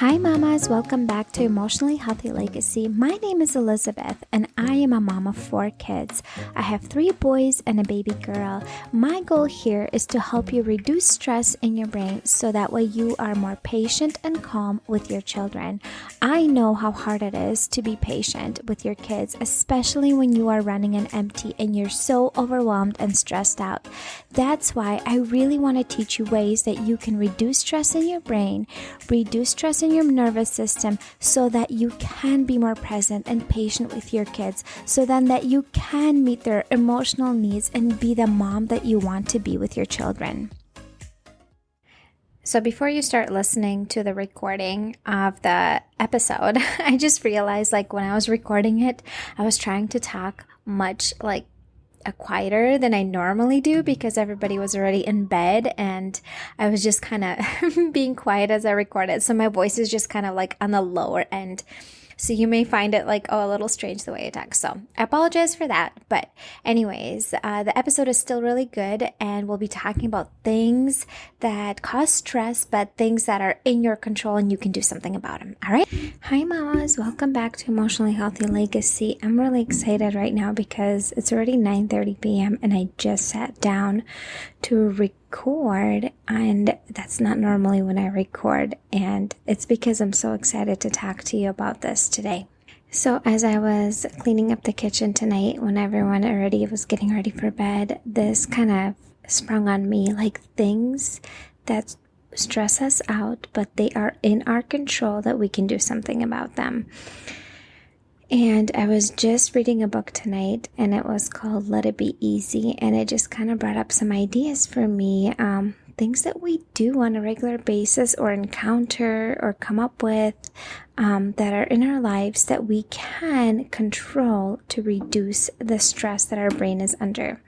Hi, mamas. Welcome back to Emotionally Healthy Legacy. My name is Elizabeth, and I am a mom of 4 kids. I have 3 boys and a baby girl. My goal here is to help you reduce stress in your brain so that way you are more patient and calm with your children. I know how hard it is to be patient with your kids, especially when you are running on empty and you're so overwhelmed and stressed out. That's why I really want to teach you ways that you can reduce stress in your brain, reduce stress in your nervous system so that you can be more present and patient with your kids, so then that you can meet their emotional needs and be the mom that you want to be with your children. So before you start listening to the recording of the episode, I just realized when I was recording it, I was trying to talk much quieter than I normally do because everybody was already in bed and I was just kind of being quiet as I recorded. So my voice is just kind of on the lower end. So you may find it a little strange the way I talk. So I apologize for that. But anyways, the episode is still really good and we'll be talking about things that cause stress, but things that are in your control and you can do something about them. All right. Hi, mamas. Welcome back to Emotionally Healthy Legacy. I'm really excited right now because it's already 9:30 p.m. and I just sat down to record, and that's not normally when I record, and it's because I'm so excited to talk to you about this today. So as I was cleaning up the kitchen tonight, when everyone already was getting ready for bed, this kind of sprung on me, things that stress us out, but they are in our control, that we can do something about them. And I was just reading a book tonight, and it was called Let It Be Easy, and it just kind of brought up some ideas for me, things that we do on a regular basis or encounter or come up with that are in our lives that we can control to reduce the stress that our brain is under.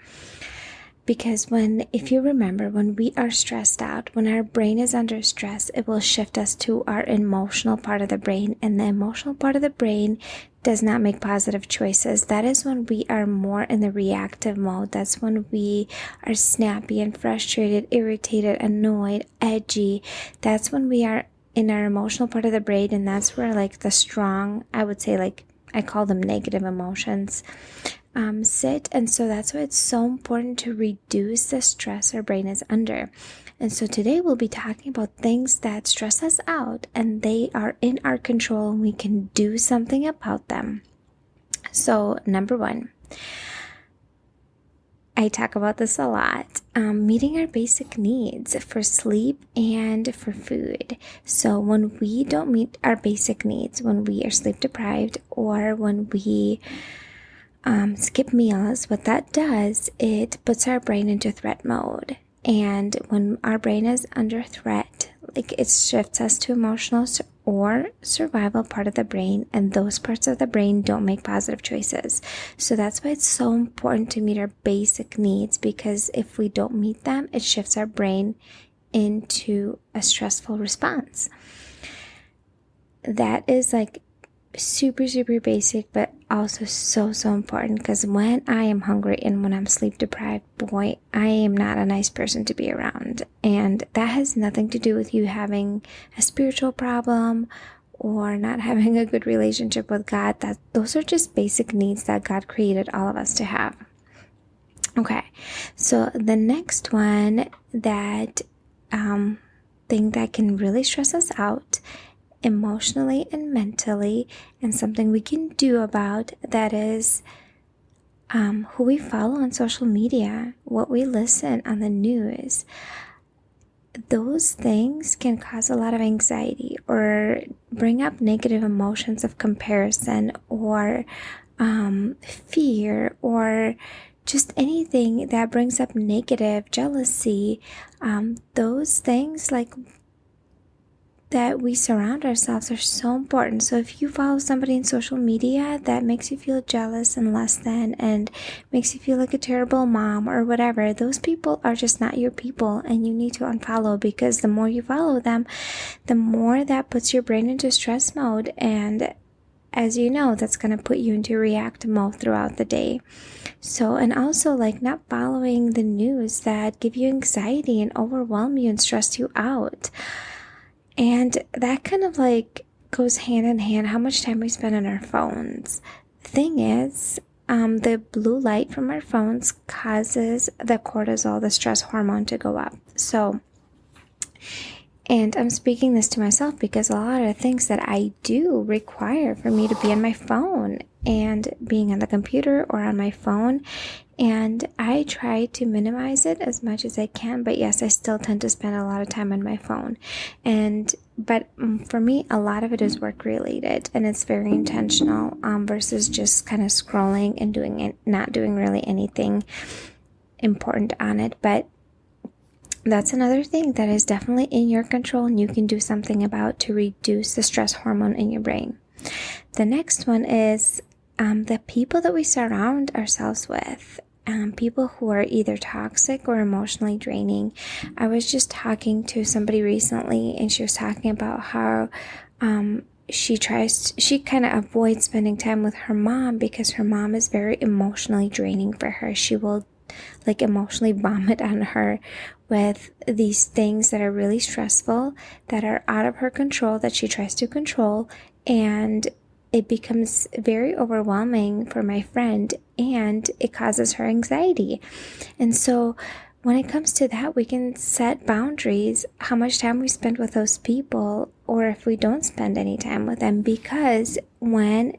Because if you remember, when we are stressed out, when our brain is under stress, it will shift us to our emotional part of the brain. And the emotional part of the brain does not make positive choices. That is when we are more in the reactive mode. That's when we are snappy and frustrated, irritated, annoyed, edgy. That's when we are in our emotional part of the brain. And that's where the strong, I would say I call them negative emotions, sit. And so that's why it's so important to reduce the stress our brain is under. And so today we'll be talking about things that stress us out and they are in our control and we can do something about them. So number 1, I talk about this a lot, meeting our basic needs for sleep and for food. So when we don't meet our basic needs, when we are sleep deprived or when we skip meals, what that does, it puts our brain into threat mode. And when our brain is under threat, it shifts us to emotional or survival part of the brain, and those parts of the brain don't make positive choices. So that's why it's so important to meet our basic needs, because if we don't meet them, it shifts our brain into a stressful response. That is super, super basic, but also so important, because when I am hungry and when I'm sleep deprived, boy, I am not a nice person to be around. And that has nothing to do with you having a spiritual problem or not having a good relationship with God. Those are just basic needs that God created all of us to have. Okay, so the next one, that thing that can really stress us out emotionally and mentally, and something we can do about that, is who we follow on social media, what we listen on the news. Those things can cause a lot of anxiety or bring up negative emotions of comparison or fear, or just anything that brings up negative jealousy. Those things that we surround ourselves are so important. So if you follow somebody in social media that makes you feel jealous and less than and makes you feel like a terrible mom or whatever, those people are just not your people, and you need to unfollow, because the more you follow them, the more that puts your brain into stress mode. And as you know, that's going to put you into reactive mode throughout the day. So, and also not following the news that give you anxiety and overwhelm you and stress you out. And that kind of like goes hand in hand, how much time we spend on our phones. The thing is, the blue light from our phones causes the cortisol, the stress hormone, to go up. So, and I'm speaking this to myself because a lot of things that I do require for me to be on my phone and being on the computer or on my phone. And I try to minimize it as much as I can. But yes, I still tend to spend a lot of time on my phone. But for me, a lot of it is work related, and it's very intentional versus just kind of scrolling and doing it, not doing really anything important on it. But that's another thing that is definitely in your control and you can do something about to reduce the stress hormone in your brain. The next one is the people that we surround ourselves with. People who are either toxic or emotionally draining. I was just talking to somebody recently, and she was talking about how she kind of avoids spending time with her mom because her mom is very emotionally draining for her. She will like emotionally vomit on her with these things that are really stressful, that are out of her control, that she tries to control, and it becomes very overwhelming for my friend, and it causes her anxiety. And so when it comes to that, we can set boundaries, how much time we spend with those people, or if we don't spend any time with them, because when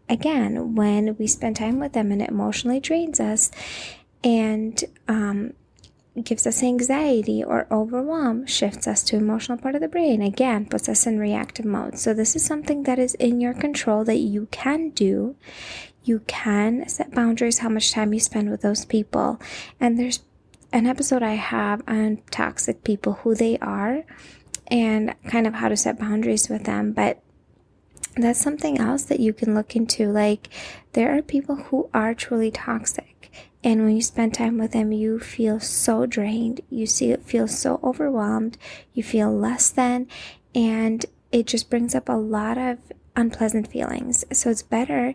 we spend time with them and it emotionally drains us and gives us anxiety or overwhelm, shifts us to emotional part of the brain, again, puts us in reactive mode. So this is something that is in your control that you can do. You can set boundaries, how much time you spend with those people. And there's an episode I have on toxic people, who they are, and kind of how to set boundaries with them. But that's something else that you can look into. Like, there are people who are truly toxic. And when you spend time with them, you feel so drained. You feel so overwhelmed. You feel less than. And it just brings up a lot of unpleasant feelings. So it's better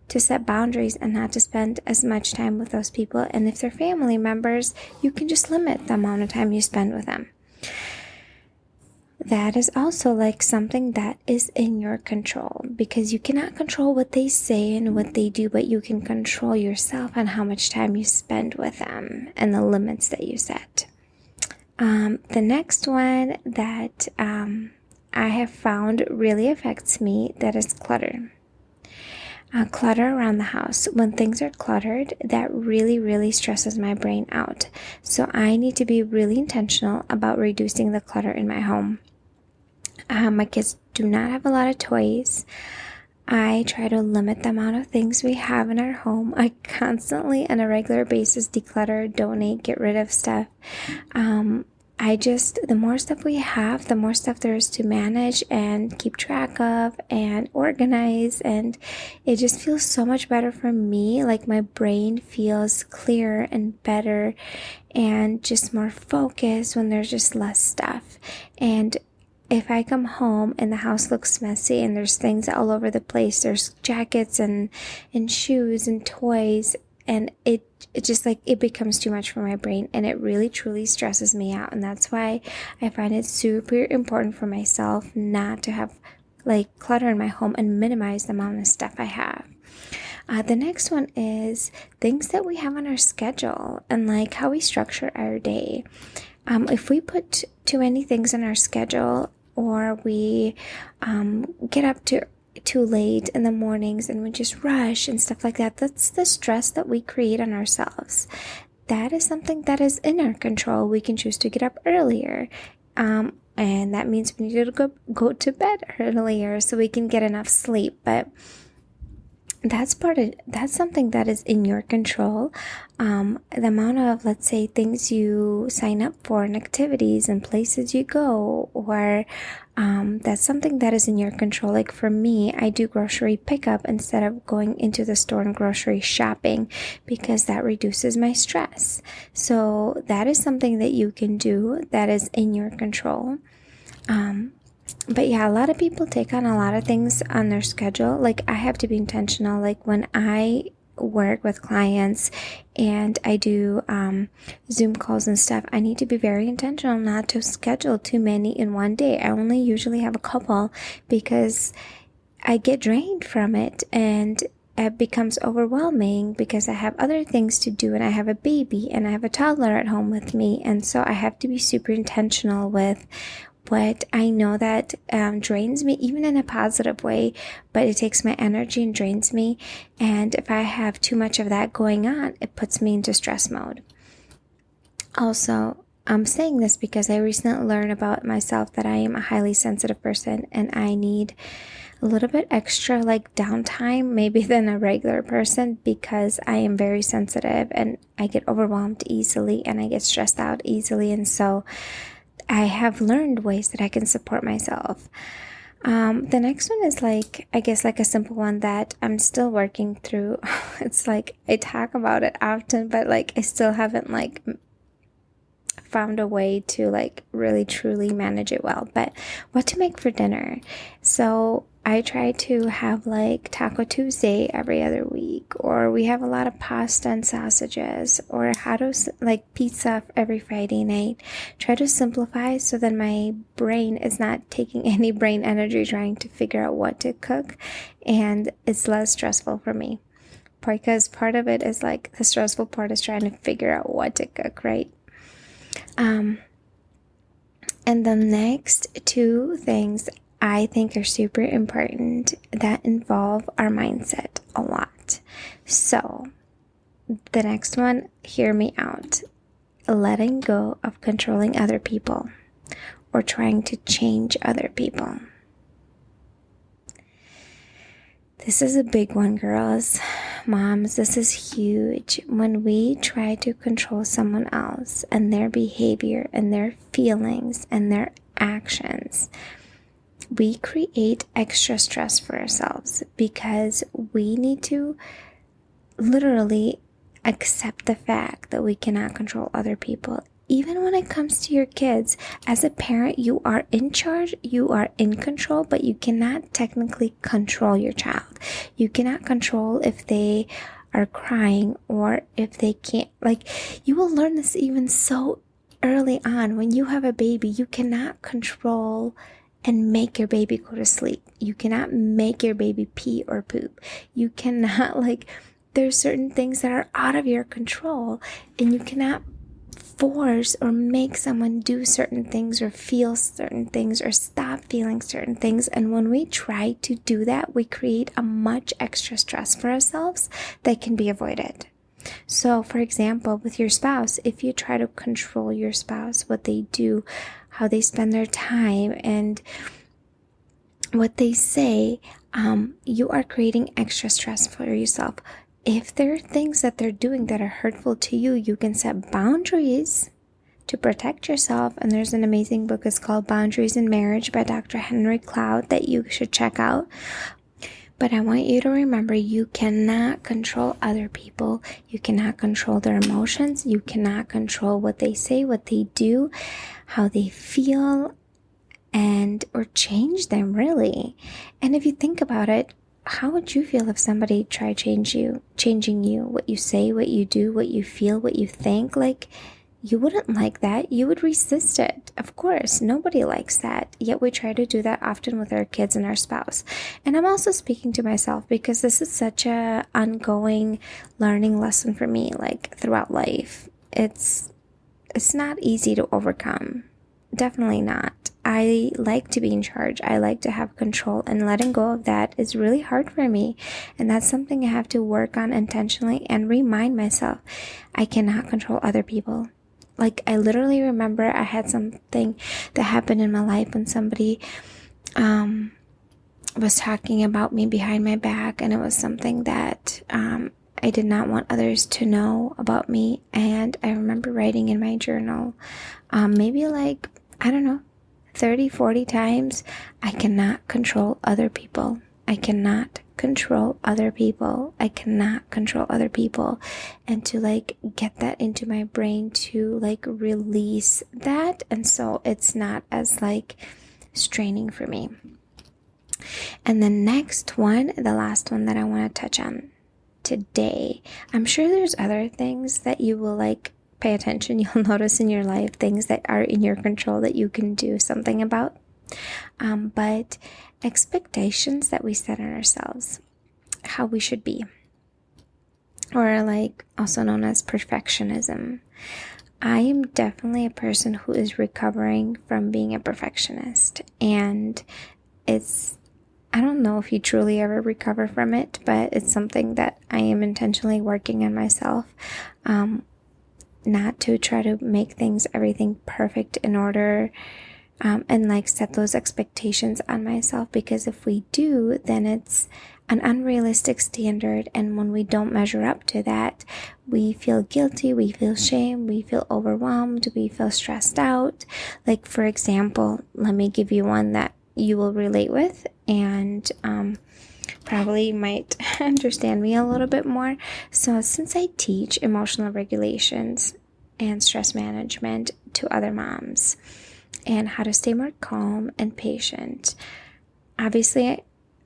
to set boundaries and not to spend as much time with those people. And if they're family members, you can just limit the amount of time you spend with them. That is also like something that is in your control, because you cannot control what they say and what they do, but you can control yourself and how much time you spend with them and the limits that you set. The next one that I have found really affects me, that is clutter. Clutter around the house. When things are cluttered, that really, really stresses my brain out. So I need to be really intentional about reducing the clutter in my home. My kids do not have a lot of toys. I try to limit the amount of things we have in our home. I constantly, on a regular basis, declutter, donate, get rid of stuff. The more stuff we have, the more stuff there is to manage and keep track of and organize. And it just feels so much better for me. Like, my brain feels clearer and better and just more focused when there's just less stuff. And if I come home and the house looks messy and there's things all over the place, there's jackets and shoes and toys, and it just like, it becomes too much for my brain, and it really truly stresses me out. And that's why I find it super important for myself not to have like clutter in my home and minimize the amount of stuff I have. The next one is things that we have on our schedule and like how we structure our day. If we put too many things in our schedule, or we get up too late in the mornings and we just rush and stuff like that, that's the stress that we create on ourselves. That is something that is in our control. We can choose to get up earlier. And that means we need to go to bed earlier so we can get enough sleep. But that's something that is in your control. The amount of, let's say, things you sign up for and activities and places you go, or that's something that is in your control. Like for me, I do grocery pickup instead of going into the store and grocery shopping, because that reduces my stress. So that is something that you can do that is in your control. But yeah, a lot of people take on a lot of things on their schedule. Like, I have to be intentional. Like, when I work with clients and I do Zoom calls and stuff, I need to be very intentional not to schedule too many in one day. I only usually have a couple because I get drained from it and it becomes overwhelming because I have other things to do and I have a baby and I have a toddler at home with me. And so I have to be super intentional with what I know that drains me, even in a positive way, but it takes my energy and drains me. And if I have too much of that going on, it puts me into stress mode. Also, I'm saying this because I recently learned about myself that I am a highly sensitive person and I need a little bit extra like downtime maybe than a regular person because I am very sensitive and I get overwhelmed easily and I get stressed out easily. And so I have learned ways that I can support myself. The next one is I guess a simple one that I'm still working through. It's I talk about it often, but I still haven't found a way to really truly manage it well. But what to make for dinner. So I try to have Taco Tuesday every other week, or we have a lot of pasta and sausages, or how to pizza every Friday night. Try to simplify so that my brain is not taking any brain energy trying to figure out what to cook, and it's less stressful for me. Because part of it is the stressful part is trying to figure out what to cook, right? And the next two things I think are super important that involve our mindset a lot. So the next one, hear me out. Letting go of controlling other people or trying to change other people. This is a big one, girls. Moms, this is huge. When we try to control someone else and their behavior and their feelings and their actions, we create extra stress for ourselves because we need to literally accept the fact that we cannot control other people. Even when it comes to your kids, as a parent, you are in charge, you are in control, but you cannot technically control your child. You cannot control if they are crying or if they can't. You will learn this even so early on. When you have a baby, you cannot control and make your baby go to sleep. You cannot make your baby pee or poop. You cannot, there's certain things that are out of your control, and you cannot force or make someone do certain things or feel certain things or stop feeling certain things. And when we try to do that, we create a much extra stress for ourselves that can be avoided. So, for example, with your spouse, if you try to control your spouse, what they do, how they spend their time, and what they say, you are creating extra stress for yourself. If there are things that they're doing that are hurtful to you, you can set boundaries to protect yourself. And there's an amazing book. It's called Boundaries in Marriage by Dr. Henry Cloud that you should check out. But I want you to remember, you cannot control other people. You cannot control their emotions. You cannot control what they say, what they do, how they feel, or change them, really. And if you think about it, how would you feel if somebody tried changing you, what you say, what you do, what you feel, what you think? You wouldn't like that. You would resist it. Of course, nobody likes that. Yet we try to do that often with our kids and our spouse. And I'm also speaking to myself because this is such a ongoing learning lesson for me, throughout life. It's not easy to overcome. Definitely not. I like to be in charge. I like to have control, and letting go of that is really hard for me. And that's something I have to work on intentionally and remind myself I cannot control other people. I literally remember I had something that happened in my life when somebody was talking about me behind my back, and it was something that I did not want others to know about me. And I remember writing in my journal, maybe I don't know, 30, 40 times, I cannot control other people. I cannot control other people. I cannot control other people. And to get that into my brain to release that. And so it's not as straining for me. And the next one, the last one that I want to touch on today. I'm sure there's other things that you will like pay attention. You'll notice in your life things that are in your control that you can do something about. But expectations that we set on ourselves, how we should be, or like also known as perfectionism. I am definitely a person who is recovering from being a perfectionist, and I don't know if you truly ever recover from it, but it's something that I am intentionally working on myself, not to try to make everything perfect in order, and like set those expectations on myself, because if we do, then it's an unrealistic standard, and when we don't measure up to that, we feel guilty, we feel shame, we feel overwhelmed, we feel stressed out. Like, for example, let me give you one that you will relate with, and probably might understand me a little bit more. So since I teach emotional regulations and stress management to other moms and how to stay more calm and patient, obviously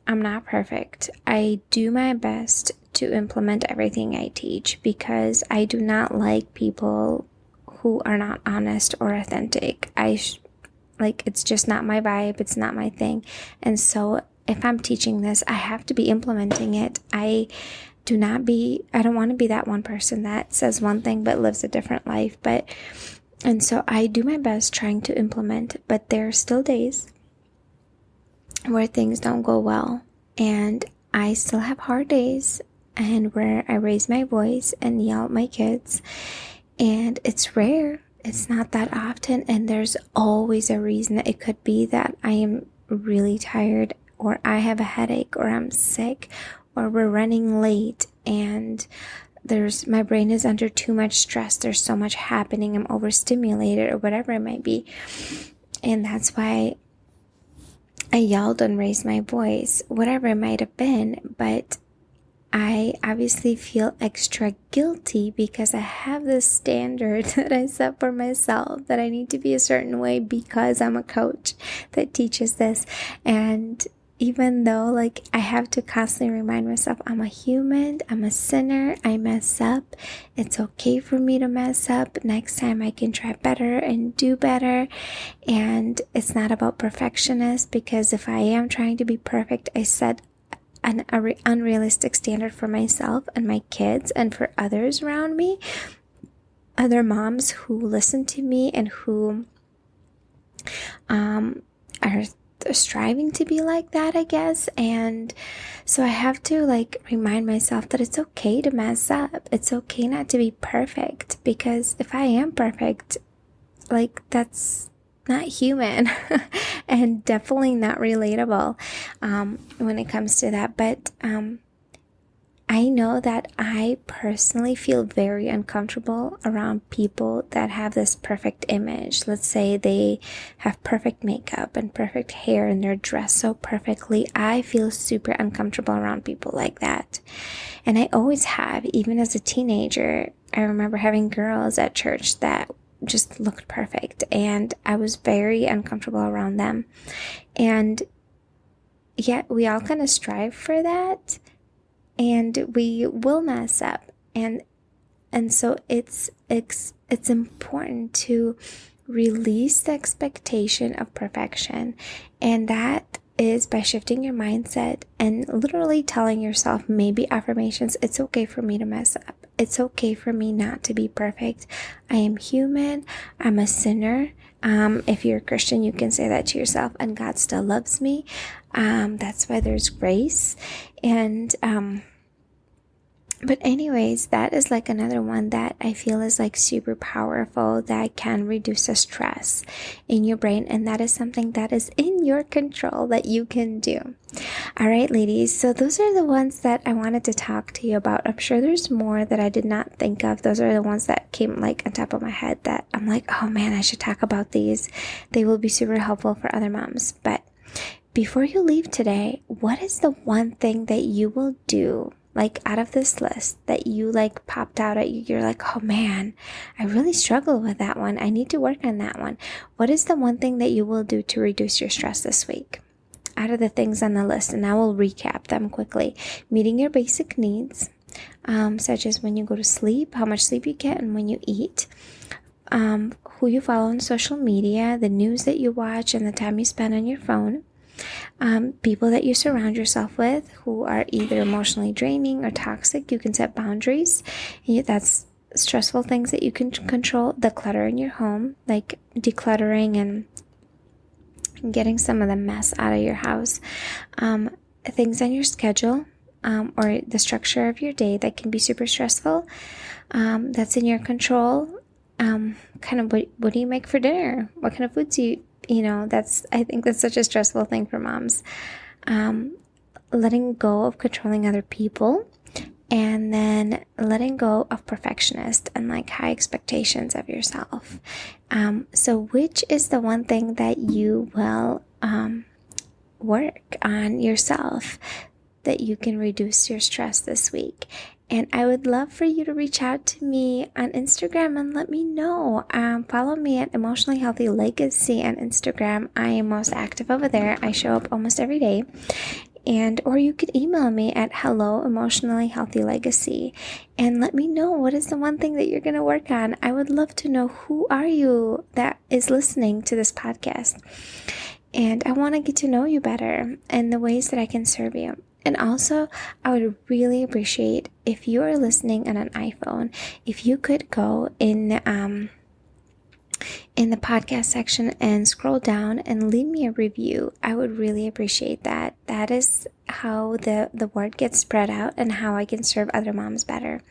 I'm not perfect. I do my best to implement everything I teach, because I do not like people who are not honest or authentic. It's just not my vibe. It's not my thing. And so if I'm teaching this, I have to be implementing it. I don't want to be that one person that says one thing but lives a different life. And so I do my best trying to implement, but there are still days where things don't go well, and I still have hard days, and where I raise my voice and yell at my kids, and it's rare. It's not that often, and there's always a reason. It could be that I am really tired, or I have a headache, or I'm sick, or we're running late, and my brain is under too much stress. There's so much happening. I'm overstimulated, or whatever it might be. And that's why I yelled and raised my voice, whatever it might have been. But I obviously feel extra guilty because I have this standard that I set for myself, that I need to be a certain way because I'm a coach that teaches this. And even though I have to constantly remind myself, I'm a human, I'm a sinner, I mess up. It's okay for me to mess up. Next time I can try better and do better. And it's not about perfectionist, because if I am trying to be perfect, I set an unrealistic standard for myself and my kids and for others around me, other moms who listen to me and who are striving to be like that, I guess. And so I have to remind myself that it's okay to mess up. It's okay not to be perfect, because if I am perfect, that's not human and definitely not relatable when it comes to that. But I know that I personally feel very uncomfortable around people that have this perfect image. Let's say they have perfect makeup and perfect hair and they're dressed so perfectly. I feel super uncomfortable around people like that. And I always have, even as a teenager. I remember having girls at church that just looked perfect, and I was very uncomfortable around them. And yet we all kind of strive for that, and we will mess up. And so it's important to release the expectation of perfection. And that is by shifting your mindset and literally telling yourself, maybe affirmations, it's okay for me to mess up. It's okay for me not to be perfect. I am human. I'm a sinner. If you're a Christian, you can say that to yourself, and God still loves me. That's why there's grace. And but anyways, that is another one that I feel is super powerful, that can reduce the stress in your brain. And that is something that is in your control that you can do. All right, ladies. So those are the ones that I wanted to talk to you about. I'm sure there's more that I did not think of. Those are the ones that came on top of my head that I'm oh man, I should talk about these. They will be super helpful for other moms. But before you leave today, what is the one thing that you will do out of this list that you popped out at you? You're oh man, I really struggle with that one. I need to work on that one. What is the one thing that you will do to reduce your stress this week? Out of the things on the list, and I will recap them quickly. Meeting your basic needs, such as when you go to sleep, how much sleep you get, and when you eat, who you follow on social media, the news that you watch, and the time you spend on your phone, people that you surround yourself with who are either emotionally draining or toxic. You can set boundaries. That's stressful things that you can control. The clutter in your home, like decluttering and getting some of the mess out of your house. Things on your schedule, or the structure of your day that can be super stressful. That's in your control. Kind of what do you make for dinner? What kind of foods I think that's such a stressful thing for moms. Letting go of controlling other people, and then letting go of perfectionist and like high expectations of yourself. So which is the one thing that you will work on yourself that you can reduce your stress this week? And I would love for you to reach out to me on Instagram and let me know. Follow me at Emotionally Healthy Legacy on Instagram. I am most active over there. I show up almost every day. Or you could email me at hello@emotionallyhealthylegacy and let me know what is the one thing that you're going to work on. I would love to know who are you that is listening to this podcast. And I want to get to know you better and the ways that I can serve you. And also, I would really appreciate if you are listening on an iPhone, if you could go in the podcast section and scroll down and leave me a review. I would really appreciate that. That is how the word gets spread out and how I can serve other moms better.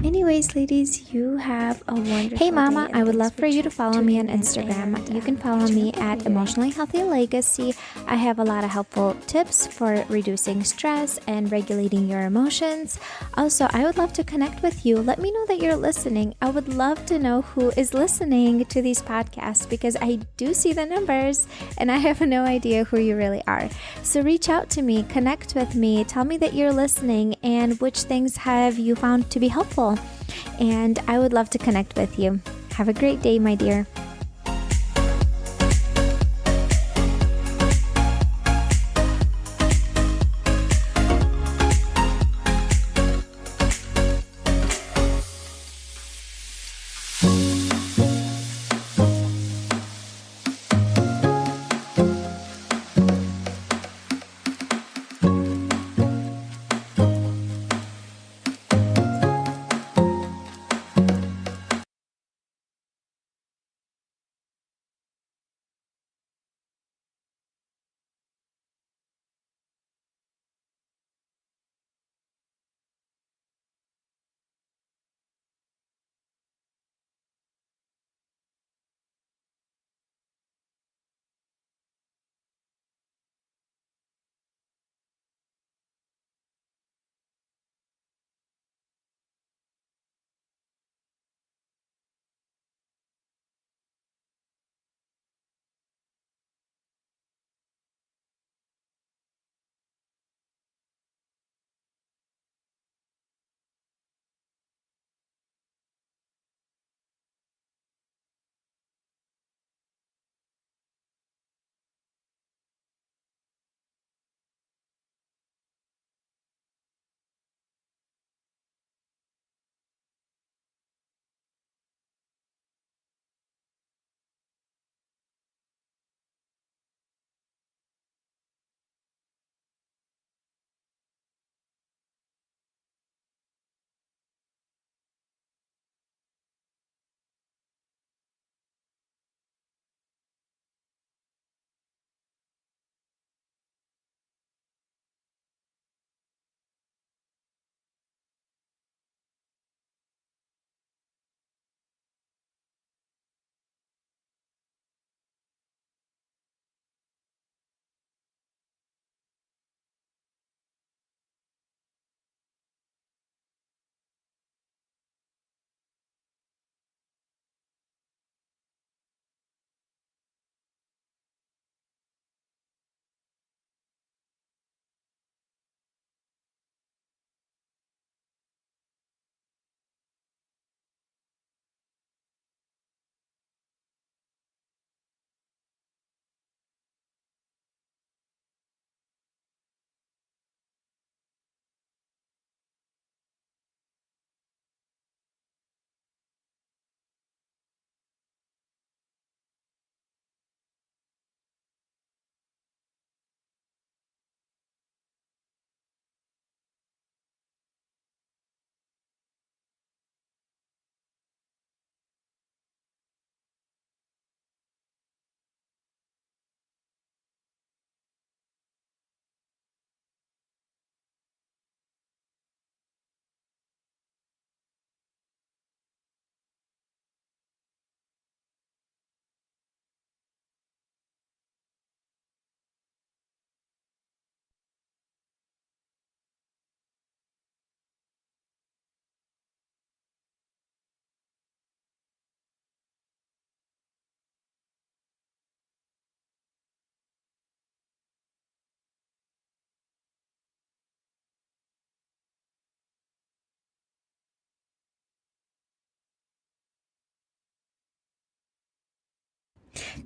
Anyways, ladies, you have a wonderful Hey Mama, day, I would love for you to follow me on Instagram. You can follow me at Emotionally Healthy Legacy. I have a lot of helpful tips for reducing stress and regulating your emotions. Also, I would love to connect with you. Let me know that you're listening. I would love to know who is listening to these podcasts because I do see the numbers and I have no idea who you really are. So reach out to me, connect with me, tell me that you're listening and which things have you found to be helpful. And I would love to connect with you. Have a great day, my dear.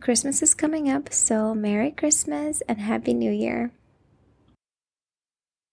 Christmas is coming up, so Merry Christmas and Happy New Year.